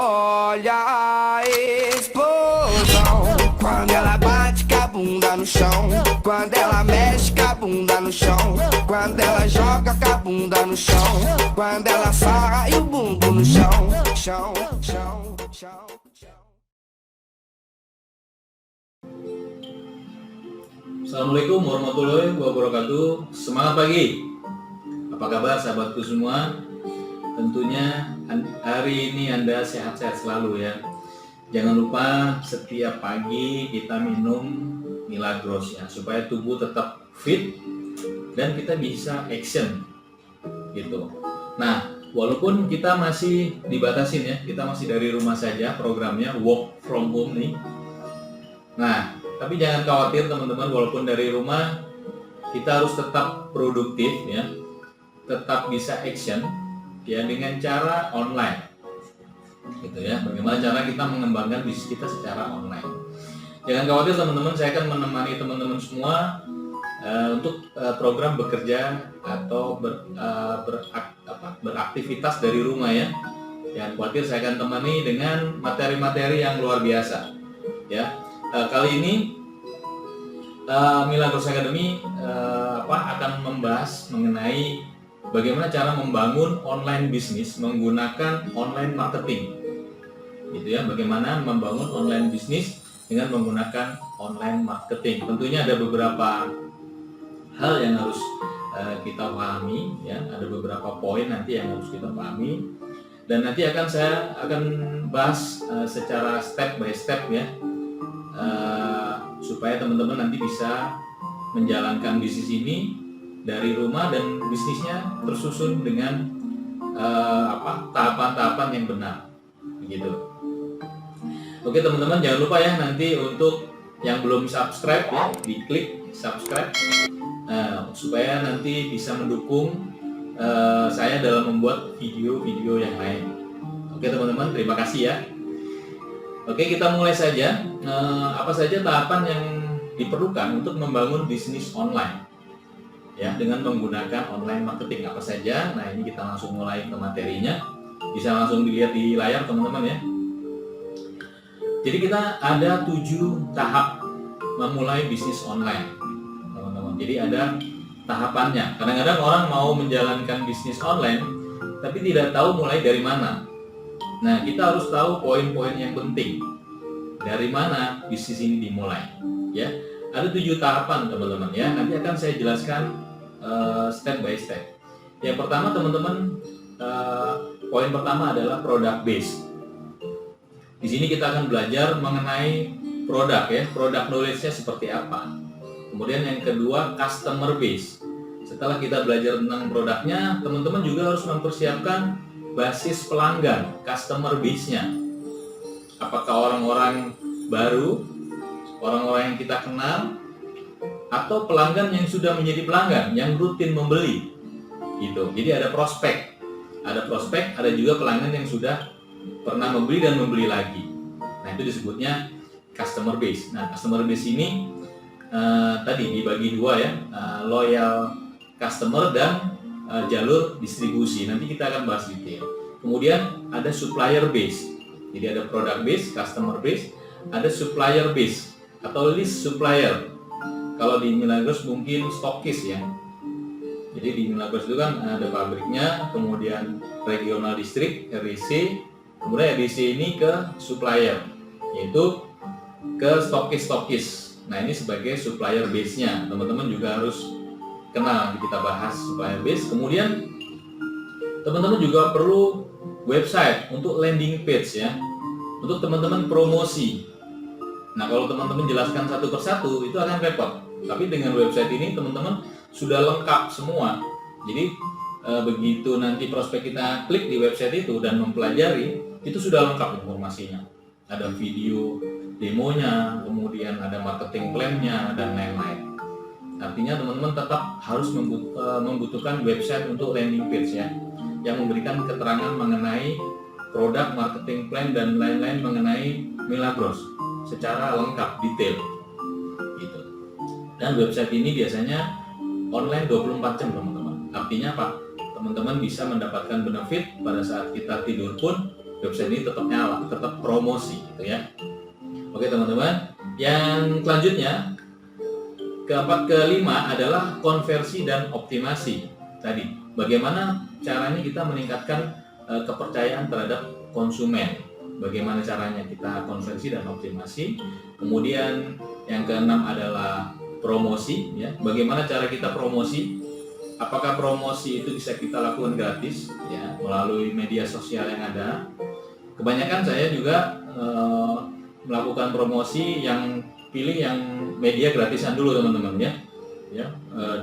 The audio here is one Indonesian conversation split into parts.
olha a explosão. Quando ela bate com a bunda no chão, quando ela mexe com a bunda no chão, quando ela joga com a bunda no chão, quando ela sarra e o bumbum no chão, chão, chão, chão, chão. Assalamualaikum warahmatullahi wabarakatuh. Semangat pagi. Apa kabar sahabatku semua? Tentunya hari ini Anda sehat-sehat selalu ya. Jangan lupa setiap pagi kita minum Milagros ya, supaya tubuh tetap fit dan kita bisa action gitu. Nah, walaupun kita masih dibatasin ya, kita masih dari rumah saja, programnya work from home nih. Nah, tapi jangan khawatir teman-teman, walaupun dari rumah kita harus tetap produktif ya, tetap bisa action ya dengan cara online gitu ya. Bagaimana cara kita mengembangkan bisnis kita secara online. Jangan khawatir teman-teman, saya akan menemani teman-teman semua untuk program bekerja atau beraktivitas dari rumah ya. Jangan khawatir, saya akan temani dengan materi-materi yang luar biasa ya. Kali ini Milagros Academy akan membahas mengenai bagaimana cara membangun online bisnis menggunakan online marketing, gitu ya. Bagaimana membangun online bisnis dengan menggunakan online marketing. Tentunya ada beberapa hal yang harus kita pahami, ya. Ada beberapa poin nanti yang harus kita pahami, dan nanti saya akan bahas secara step by step ya. Supaya teman-teman nanti bisa menjalankan bisnis ini dari rumah dan bisnisnya tersusun dengan tahapan-tahapan yang benar, begitu. Oke teman-teman, jangan lupa ya nanti untuk yang belum subscribe ya, diklik subscribe supaya nanti bisa mendukung saya dalam membuat video-video yang lain. Oke teman-teman, terima kasih ya. Oke, kita mulai saja. Apa saja tahapan yang diperlukan untuk membangun bisnis online ya dengan menggunakan online marketing, apa saja? Nah, ini kita langsung mulai ke materinya. Bisa langsung dilihat di layar teman-teman ya. Jadi kita ada 7 tahap memulai bisnis online teman-teman. Jadi ada tahapannya. Kadang-kadang orang mau menjalankan bisnis online tapi tidak tahu mulai dari mana. Nah, kita harus tahu poin-poin yang penting. Dari mana bisnis ini dimulai, ya. Ada 7 tahapan, teman-teman, ya. Nanti akan saya jelaskan step by step. Yang pertama, teman-teman, poin pertama adalah product base. Di sini kita akan belajar mengenai produk, ya. Product knowledge-nya seperti apa. Kemudian yang kedua, customer base. Setelah kita belajar tentang produknya, teman-teman juga harus mempersiapkan basis pelanggan, customer base-nya. Apakah orang-orang baru, orang-orang yang kita kenal, atau pelanggan yang sudah menjadi pelanggan, yang rutin membeli, gitu. Jadi ada prospek, ada juga pelanggan yang sudah pernah membeli dan membeli lagi. Nah, itu disebutnya customer base. Nah, customer base ini tadi dibagi 2 ya, loyal customer dan jalur distribusi. Nanti kita akan bahas detail. Kemudian ada supplier base. Jadi ada product base, customer base, ada supplier base atau list supplier. Kalau di Milagros mungkin stokis ya. Jadi di Milagros itu kan ada pabriknya, kemudian regional distrik (RDC), kemudian RDC ini ke supplier, yaitu ke stokis. Nah, ini sebagai supplier base-nya. Teman-teman juga harus kenal, kita bahas supplier base. Kemudian teman-teman juga perlu website untuk landing page ya, untuk teman-teman promosi. Nah, kalau teman-teman jelaskan satu persatu itu akan repot. Tapi dengan website ini teman-teman sudah lengkap semua. Jadi begitu nanti prospek kita klik di website itu dan mempelajari, itu sudah lengkap informasinya. Ada video demonya, kemudian ada marketing plan-nya dan lain-lain. Artinya teman-teman tetap harus membutuhkan website untuk landing page ya, yang memberikan keterangan mengenai produk, marketing plan, dan lain-lain mengenai Milagros secara lengkap, detail gitu. Dan website ini biasanya online 24 jam teman-teman. Artinya apa? Teman-teman bisa mendapatkan benefit pada saat kita tidur pun website ini tetap nyala, tetap promosi gitu ya. Oke teman-teman, yang selanjutnya keempat, kelima adalah konversi dan optimasi. Tadi, bagaimana caranya kita meningkatkan kepercayaan terhadap konsumen. Bagaimana caranya kita konversi dan optimasi. Kemudian yang keenam adalah promosi. Ya, bagaimana cara kita promosi? Apakah promosi itu bisa kita lakukan gratis? Ya, melalui media sosial yang ada. Kebanyakan saya juga melakukan promosi yang pilih yang media gratisan dulu teman-teman ya,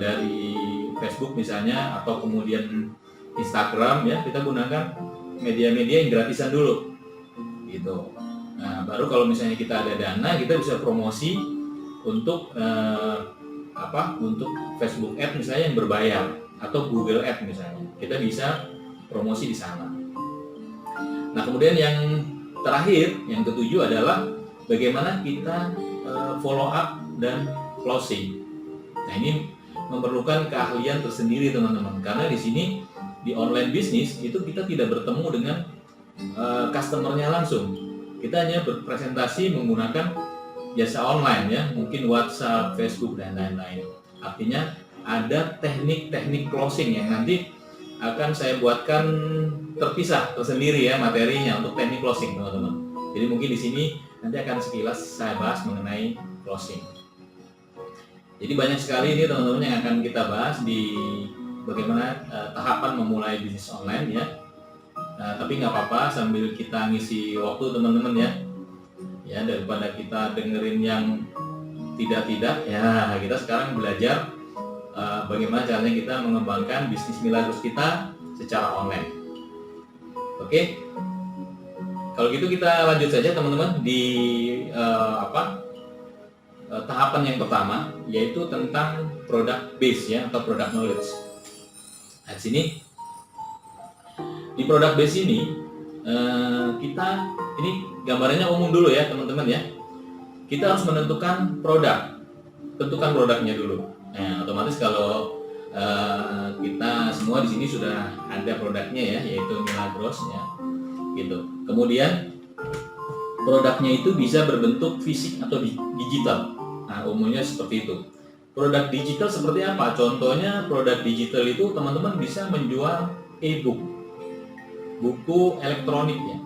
dari Facebook misalnya atau kemudian Instagram ya, kita gunakan media-media yang gratisan dulu gitu. Nah baru kalau misalnya kita ada dana, kita bisa promosi untuk untuk Facebook Ad misalnya yang berbayar atau Google Ad misalnya, kita bisa promosi di sana. Nah kemudian yang terakhir, yang ketujuh adalah bagaimana kita follow up dan closing. Nah ini memerlukan keahlian tersendiri teman-teman, karena di sini di online bisnis itu kita tidak bertemu dengan customernya langsung. Kita hanya berpresentasi menggunakan jasa online ya, mungkin WhatsApp, Facebook dan lain-lain. Artinya ada teknik-teknik closing yang nanti akan saya buatkan terpisah tersendiri ya materinya untuk teknik closing teman-teman. Jadi mungkin di sini nanti akan sekilas saya bahas mengenai closing. Jadi banyak sekali ini teman-teman yang akan kita bahas di bagaimana tahapan memulai bisnis online ya. Tapi nggak apa-apa sambil kita ngisi waktu teman-teman ya. Ya daripada kita dengerin yang tidak-tidak ya, kita sekarang belajar bagaimana caranya kita mengembangkan bisnis Milagros kita secara online. Oke. Kalau gitu kita lanjut saja teman-teman di tahapan yang pertama, yaitu tentang product base ya atau product knowledge. Nah, di sini di product base ini kita ini gambarannya umum dulu ya teman-teman ya. Kita harus menentukan produk, tentukan produknya dulu. Nah, otomatis kalau kita semua di sini sudah ada produknya ya, yaitu Milagros ya. Gitu. Kemudian produknya itu bisa berbentuk fisik atau digital. Nah, umumnya seperti itu. Produk digital seperti apa? Contohnya produk digital itu teman-teman bisa menjual e-book, buku elektronik ya.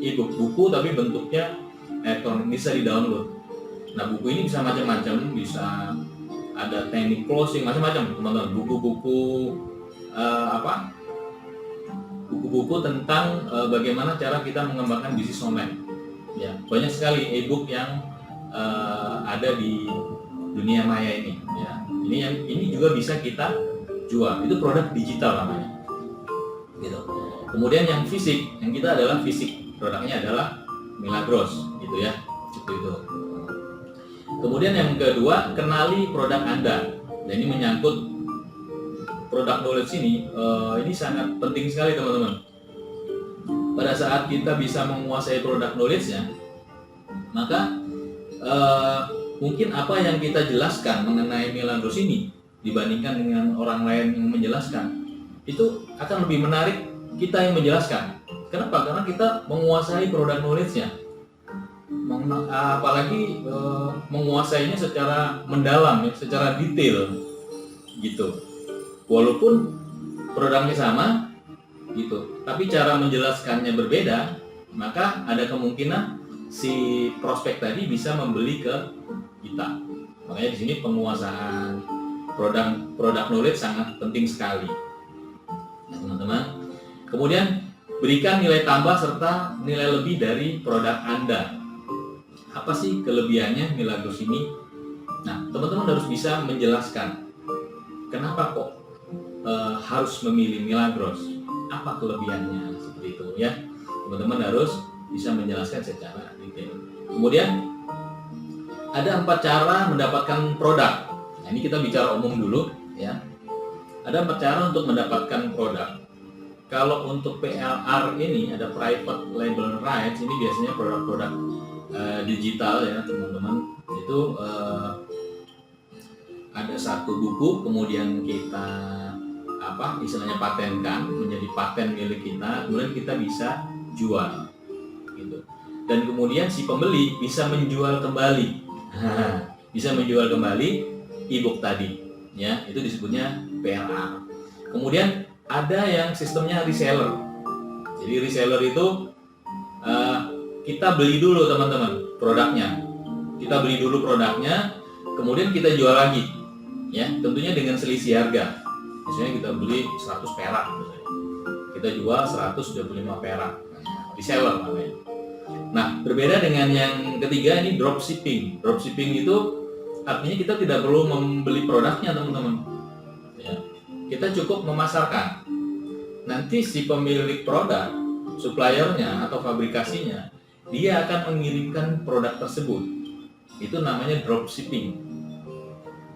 E-book, buku tapi bentuknya elektronik, bisa di-download. Nah, buku ini bisa macam-macam, bisa ada teknik closing macam-macam, teman-teman. Buku-buku buku-buku tentang bagaimana cara kita mengembangkan bisnis online. Ya, banyak sekali e-book yang ada di dunia maya ini. Ya, ini juga bisa kita jual. Itu produk digital namanya. Gitu. Kemudian yang fisik, yang kita adalah fisik. Produknya adalah Milagros, gitu ya. Seperti itu. Kemudian yang kedua, kenali produk Anda. Dan ini menyangkut produk knowledge ini sangat penting sekali teman-teman. Pada saat kita bisa menguasai produk knowledge-nya, maka mungkin apa yang kita jelaskan mengenai Milagros ini dibandingkan dengan orang lain yang menjelaskan, itu akan lebih menarik kita yang menjelaskan. Kenapa? Karena kita menguasai produk knowledge-nya. Apalagi menguasainya secara mendalam, ya, secara detail, gitu. Walaupun produknya sama, gitu, tapi cara menjelaskannya berbeda, maka ada kemungkinan si prospek tadi bisa membeli ke kita. Makanya di sini penguasaan produk knowledge sangat penting sekali, ya, teman-teman. Kemudian berikan nilai tambah serta nilai lebih dari produk Anda. Apa sih kelebihannya Milagros ini? Nah, teman-teman harus bisa menjelaskan kenapa kok harus memilih Milagros, apa kelebihannya, seperti itu ya. Teman-teman harus bisa menjelaskan secara detail. Kemudian ada 4 cara mendapatkan produk. Nah, ini kita bicara umum dulu ya. Ada 4 cara untuk mendapatkan produk. Kalau untuk PLR ini ada private label rights, ini biasanya produk-produk digital ya teman-teman. Itu ada satu buku, kemudian kita istilahnya patenkan menjadi paten milik kita, kemudian kita bisa jual. dan kemudian si pembeli bisa menjual kembali. Bisa menjual kembali e-book tadi, ya, itu disebutnya PLA. Kemudian ada yang sistemnya reseller. Jadi reseller itu kita beli dulu teman-teman produknya. Kita beli dulu produknya, kemudian kita jual lagi, ya, tentunya dengan selisih harga. Misalnya kita beli 100 perak, misalnya. Kita jual 125 perak, reseller namanya. Nah, berbeda dengan yang ketiga, ini dropshipping. Dropshipping itu artinya kita tidak perlu membeli produknya teman-teman, ya. Kita cukup memasarkan. Nanti si pemilik produk, suppliernya atau fabrikasinya, dia akan mengirimkan produk tersebut. Itu namanya dropshipping.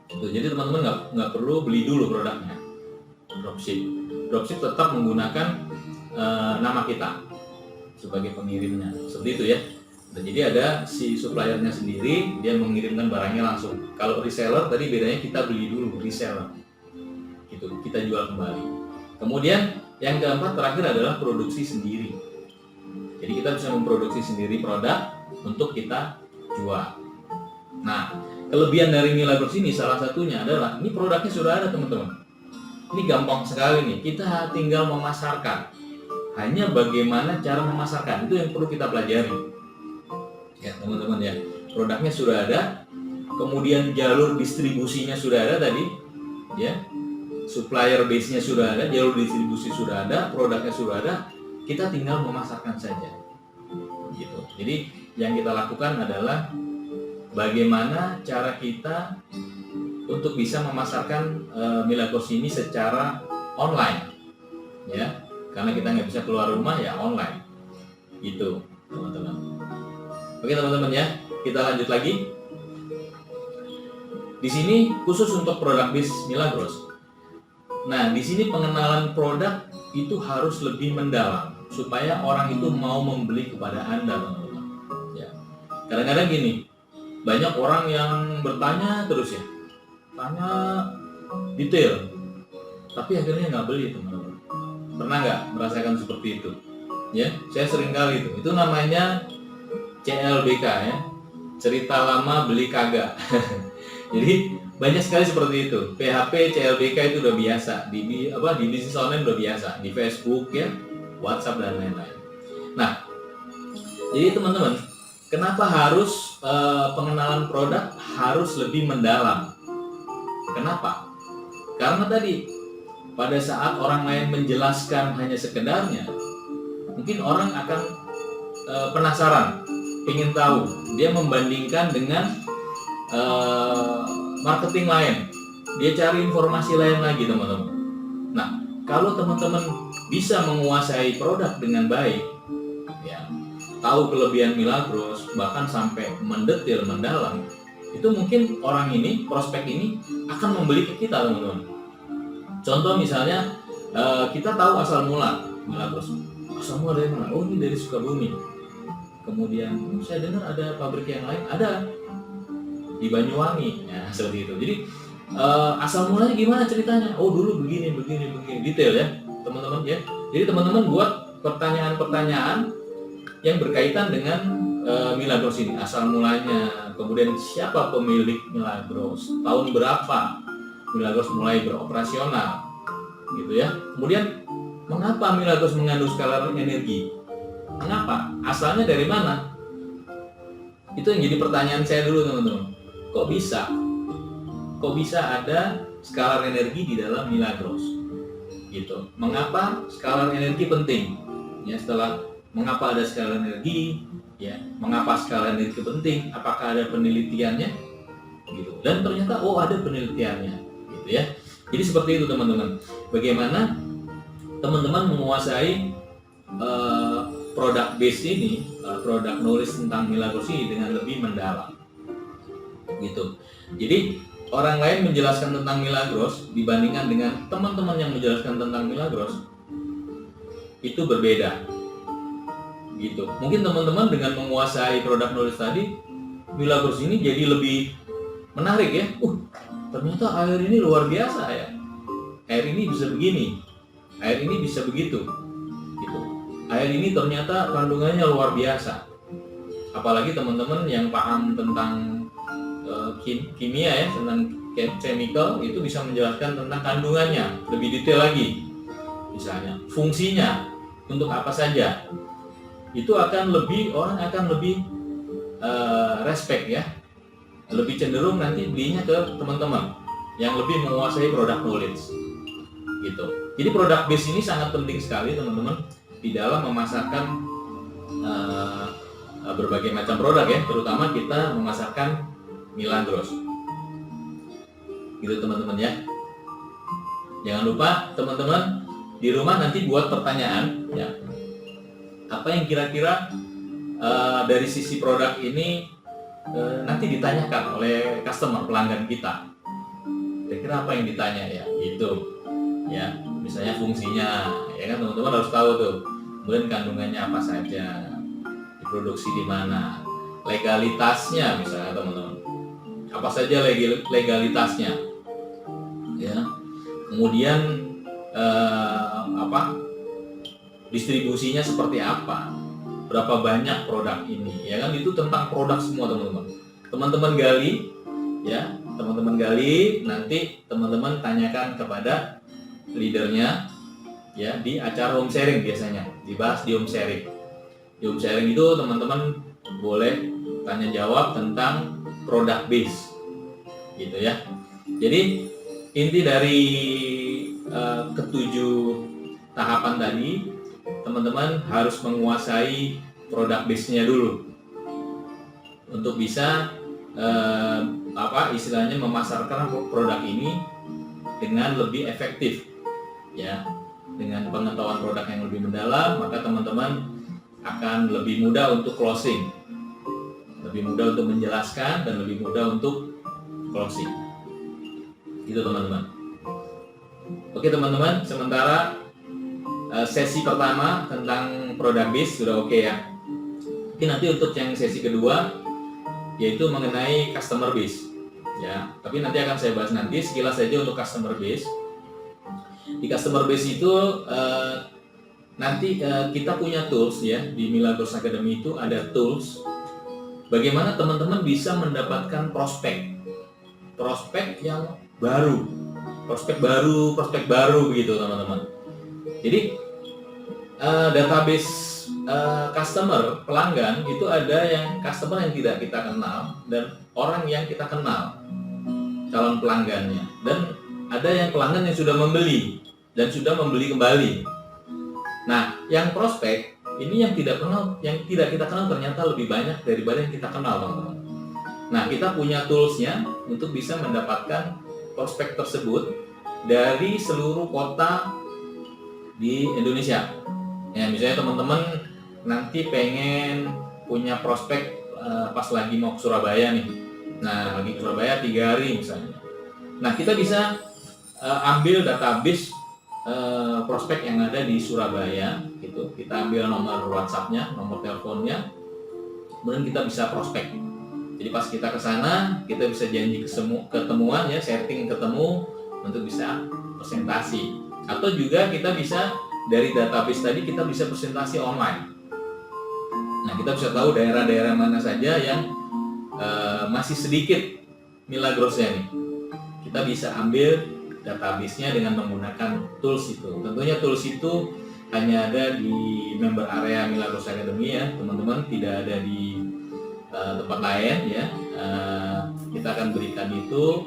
Jadi teman-teman nggak perlu beli dulu produknya. Dropship tetap menggunakan nama kita sebagai pengirimnya, seperti itu ya. Nah, jadi ada si suppliernya sendiri, dia mengirimkan barangnya langsung. Kalau reseller tadi bedanya kita beli dulu, reseller gitu, kita jual kembali. Kemudian yang keempat terakhir adalah produksi sendiri. Jadi kita bisa memproduksi sendiri produk untuk kita jual. Nah, kelebihan dari Milagros ini salah satunya adalah ini produknya sudah ada teman-teman. Ini gampang sekali nih, kita tinggal memasarkan. Hanya bagaimana cara memasarkan, itu yang perlu kita pelajari. Ya teman-teman ya, produknya sudah ada, kemudian jalur distribusinya sudah ada tadi, ya, supplier base-nya sudah ada, jalur distribusi sudah ada, produknya sudah ada, kita tinggal memasarkan saja. Gitu. Jadi yang kita lakukan adalah bagaimana cara kita untuk bisa memasarkan Milagros ini secara online, ya. Karena kita nggak bisa keluar rumah, ya online, gitu teman-teman. Oke teman-teman ya, kita lanjut lagi. Di sini khusus untuk produk bis Milagros. Nah, di sini pengenalan produk itu harus lebih mendalam supaya orang itu mau membeli kepada Anda, teman-teman. Ya. Kadang-kadang gini, banyak orang yang bertanya terus ya, tanya detail, tapi akhirnya nggak beli, teman-teman. Pernah nggak merasakan seperti itu? Ya, saya sering kali itu. Itu namanya CLBK ya, cerita lama beli kagak. Jadi banyak sekali seperti itu. PHP, CLBK itu udah biasa di bisnis online udah biasa, di Facebook ya, WhatsApp dan lain-lain. Nah, jadi teman-teman, kenapa harus pengenalan produk harus lebih mendalam? Kenapa? Karena tadi pada saat orang lain menjelaskan hanya sekedarnya, mungkin orang akan penasaran, ingin tahu. Dia membandingkan dengan marketing lain, dia cari informasi lain lagi, teman-teman. Nah, kalau teman-teman bisa menguasai produk dengan baik, ya, tahu kelebihan Milagros, bahkan sampai mendetail, mendalam, itu mungkin orang ini, prospek ini akan membeli ke kita, teman-teman. Contoh misalnya kita tahu asal mula Milagros. Asal mula dari mana? Oh, ini dari Sukabumi. Kemudian saya dengar ada pabrik yang lain, ada di Banyuwangi. Ya, seperti itu. Jadi asal mulanya gimana ceritanya? Oh, dulu begini, detail ya, teman-teman ya. Jadi teman-teman buat pertanyaan-pertanyaan yang berkaitan dengan Milagros ini. Asal mulanya, kemudian siapa pemilik Milagros, tahun berapa Milagros mulai beroperasional, gitu ya. Kemudian mengapa Milagros mengandung scalar energi? Mengapa? Asalnya dari mana? Itu yang jadi pertanyaan saya dulu, teman-teman. Kok bisa? Kok bisa ada scalar energi di dalam Milagros? Gitu. Mengapa scalar energi penting? Ya, setelah mengapa ada scalar energi, ya, mengapa scalar energi penting? Apakah ada penelitiannya? Gitu. Dan ternyata ada penelitiannya. Ya, jadi seperti itu teman-teman. Bagaimana teman-teman menguasai produk base ini, produk knowledge tentang Milagros ini dengan lebih mendalam, gitu. Jadi orang lain menjelaskan tentang Milagros dibandingkan dengan teman-teman yang menjelaskan tentang Milagros itu berbeda, gitu. Mungkin teman-teman dengan menguasai produk knowledge tadi, Milagros ini jadi lebih menarik ya. Ternyata air ini luar biasa ya. Air ini bisa begini, air ini bisa begitu, gitu. Air ini ternyata kandungannya luar biasa, Apalagi teman-teman yang paham tentang kimia ya, tentang chemical, itu bisa menjelaskan tentang kandungannya lebih detail lagi. Misalnya fungsinya untuk apa saja. Itu akan lebih, orang akan lebih respect ya. Lebih cenderung nanti belinya ke teman-teman yang lebih menguasai produk knowledge. Gitu. Jadi produk base ini sangat penting sekali teman-teman di dalam memasarkan berbagai macam produk ya, terutama kita memasarkan Milagros. Gitu teman-teman ya. Jangan lupa teman-teman di rumah nanti buat pertanyaan ya. Apa yang kira-kira dari sisi produk ini nanti ditanyakan oleh customer, pelanggan kita. Kira-kira apa yang ditanya ya? Gitu. Ya, misalnya fungsinya, ya kan teman-teman harus tahu tuh. Kemudian kandungannya apa saja, diproduksi di mana, legalitasnya misalnya teman-teman. Apa saja legalitasnya, ya. Kemudian distribusinya seperti apa, berapa banyak produk ini, ya kan, itu tentang produk semua teman-teman. Teman-teman gali, ya, teman-teman gali, nanti teman-teman tanyakan kepada leadernya, ya, di acara home sharing biasanya dibahas di home sharing. Di home sharing itu teman-teman boleh tanya jawab tentang produk base, gitu ya. Jadi inti dari ketujuh tahapan tadi, teman-teman harus menguasai produk base-nya dulu untuk bisa istilahnya memasarkan produk ini dengan lebih efektif, ya. Dengan pengetahuan produk yang lebih mendalam, maka teman-teman akan lebih mudah untuk closing, lebih mudah untuk menjelaskan, dan lebih mudah untuk closing. Gitu teman-teman. Oke teman-teman, sementara sesi pertama tentang produk base sudah oke ya. Mungkin nanti untuk yang sesi kedua, yaitu mengenai customer base, ya. Tapi nanti akan saya bahas nanti, sekilas saja untuk customer base. Di customer base itu nanti kita punya tools ya, di Milagros Academy itu ada tools bagaimana teman-teman bisa mendapatkan prospek yang baru, prospek baru begitu teman-teman. Jadi database customer, pelanggan itu ada yang customer yang tidak kita kenal dan orang yang kita kenal, calon pelanggannya, dan ada yang pelanggan yang sudah membeli dan sudah membeli kembali. Nah, yang prospek ini yang tidak kita kenal ternyata lebih banyak daripada yang kita kenal, teman-teman. Nah, kita punya toolsnya untuk bisa mendapatkan prospek tersebut dari seluruh kota di Indonesia. Ya, misalnya teman-teman nanti pengen punya prospek pas lagi mau ke Surabaya nih. Nah, lagi ke Surabaya 3 hari misalnya. Nah, kita bisa ambil database prospek yang ada di Surabaya, gitu. Kita ambil nomor WhatsApp-nya, nomor teleponnya, kemudian kita bisa prospek. Jadi pas kita ke sana, kita bisa janji ketemuan ya, setting ketemu untuk bisa presentasi. Atau juga kita bisa dari database tadi kita bisa presentasi online. Nah, kita bisa tahu daerah-daerah mana saja yang masih sedikit Milagrosnya nih. Kita bisa ambil database-nya dengan menggunakan tools itu. Tentunya tools itu hanya ada di member area Milagros Academy ya, teman-teman, tidak ada di tempat lain ya. Kita akan berikan itu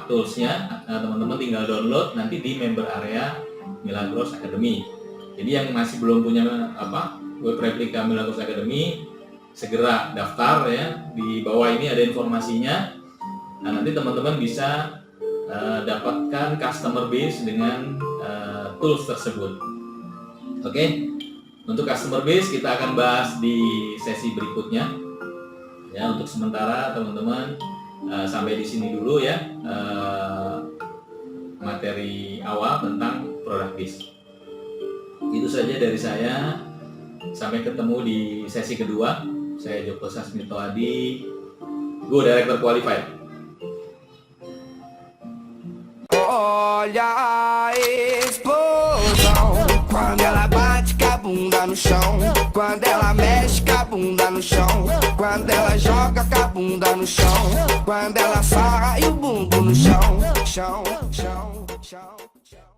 toolsnya, teman-teman tinggal download nanti di member area Milagros Academy. Jadi yang masih belum punya web replika Milagros Academy, segera daftar ya. Di bawah ini ada informasinya. Nah, nanti teman-teman bisa dapatkan customer base dengan tools tersebut. Oke, untuk customer base kita akan bahas di sesi berikutnya. Ya, untuk sementara teman-teman sampai di sini dulu ya materi awal tentang product base. Itu saja dari saya. Sampai ketemu di sesi kedua. Saya Joko Sasmito Adi, Go Director Qualified. Olha a explosão quando ela bate com a bunda no chão, quando ela mexe com a bunda no chão, Quando ela joga com a bunda no chão, quando ela sarra e o bumbum no chão, chão, chão, chão, chão.